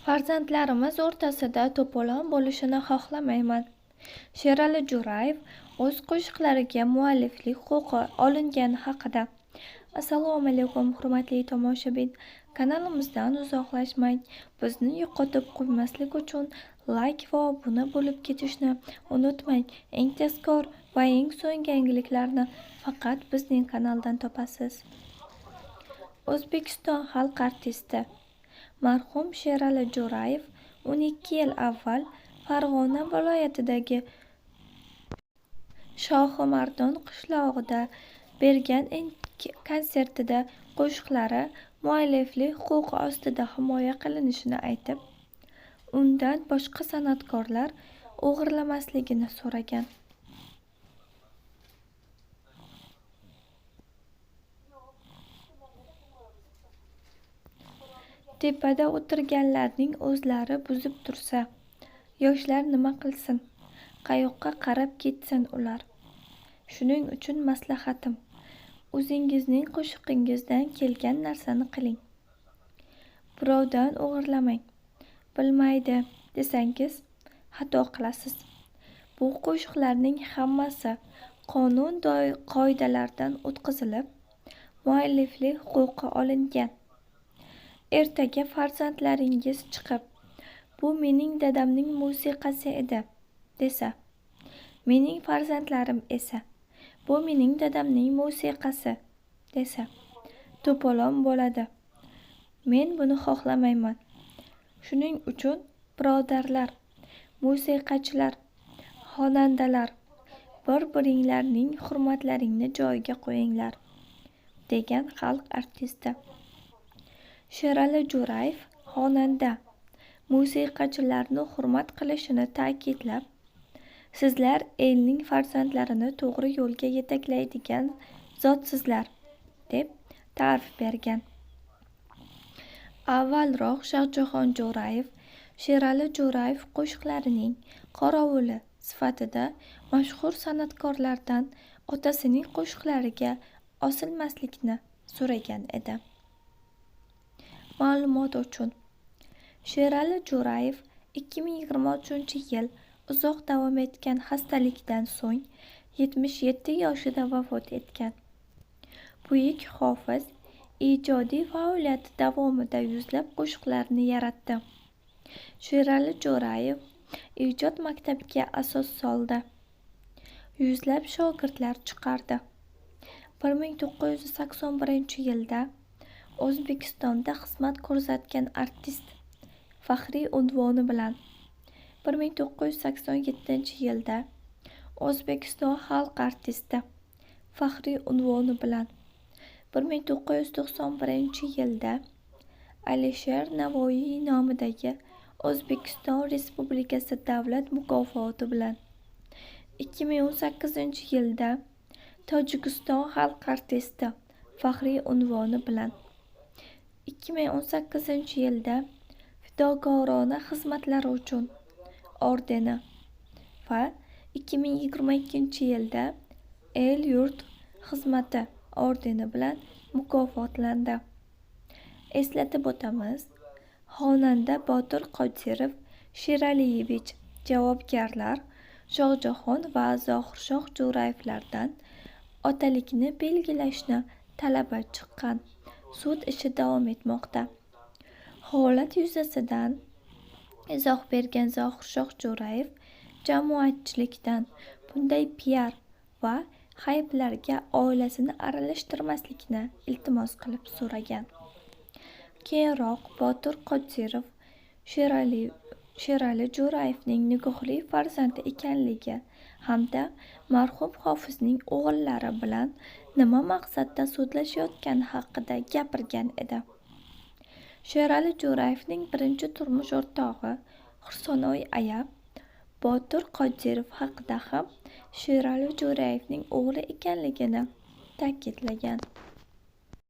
Farzandlarimiz o'rtasida to'polon bo'lishini xohlamayman. Sherali Jo'rayev o'z qo'shiqlariga mualliflik huquqi olingani haqida. Assalomu alaykum, hurmatli tomoshabin. Kanalimizdan uzoqlashmang. Bizni yo'qotib qo'ymaslik uchun like va obuna bo'lib ketishni unutmang. Eng tezkor va eng so'nggi yangiliklarni faqat bizning kanaldan topasiz. O'zbekiston xalq artisti marhum Sherali Jo'rayev 12 yil avval Farg'ona viloyatidagi Shohimardon qishlog'ida bergan konsertida qo'shiqlari mualliflik huquqi ostida himoya qilinishini aytib, undan boshqa san'atkorlar o'g'irlamasligini so'ragan. Tepada o'tirganlarning o'zlari buzib tursa, yoshlar nima qilsin? Qayoqqa qarab ketsin ular? Shuning uchun maslahatim, o'zingizning qo'shig'ingizdan kelgan narsani qiling. Birovdan o'g'irlamang. Bilmaydi desangiz, xato qilasiz. Bu qo'shiqlarning hammasi qonun qoidalaridan o'tkazilib, mualliflik huquqi olingan. Ertaga farzandlaringiz chiqib, bu mening dadamning musiqasi edi, desa, mening farzandlarim esa, bu mening dadamning musiqasi, desa, to'polon bo'ladi. Men buni xohlamayman. Shuning uchun, birodarlar, musiqachilar, xonandalar, bir-biringlarning hurmatlaringni joyiga qo'yinglar, degan xalq artisti. Sherali Jo'rayev xonanda, musiqachilarni hurmat qilishini ta'kidlab, sizlar elning farzandlarini to'g'ri yo'lga yetaklaydigan zotsizlar, deb ta'rif bergan. Avvalroq Shohjahon Jo'rayev Sherali Jo'rayev qo'shiqlarining qorovuli sifatida mashhur san'atkorlardan otasining qo'shiqlariga osilmaslikni so'ragan edi. Ma'lumot uchun, Sherali Jo'rayev 2023-yil uzoq davom etgan xastalikdan so'ng 77 yoshida vafot etgan. Buyuk hofiz ijodiy faoliyati davomida yuzlab qo'shiqlarni yaratdi. Sherali Jo'rayev ijod maktabiga asos soldi. Yuzlab shogirdlar chiqardi. 1981-yilda O'zbekistonda xizmat ko'rsatgan artist faxriy unvoni bilan, 1987-yilda O'zbekiston xalq artisti faxriy unvoni bilan, 1991-yilda Alisher Navoiy nomidagi O'zbekiston Respublikasi davlat mukofoti bilan, 2018-yilda Tojikiston xalq artisti faxriy unvoni bilan, 2018-yilda fidokorona xizmatlari uchun ordeni va 2022-yilda El-yurt xizmati ordeni bilan mukofotlandi. Eslatib o'tamiz, xonanda Botir Qodirov Sheraliyevich javobgarlar Shohjahon va Zohirshoh Jo'rayevlardan otalikni belgilashni talaba chiqqan. Sud ishi davom etmoqda. Holat yuzasidan izoh bergan Zohirshoh Jo'rayev jamoatchilikdan bunday piar va hayblarga oilasini aralashtirmaslikni iltimos qilib so'ragan. Keyinroq Botir Qodirov Sherali Jo'rayevning nikohli farzandi ekanligi hamda marhum hofizning o'g'illari bilan nima maqsadda sudlashayotgani haqida gapirgan edi. Sherali Jo'rayevning birinchi turmush o'rtog'i Xursonoy aya Botir Qodirov haqida ham Sherali Jo'rayevning o'g'li ekanligini ta'kidlagan.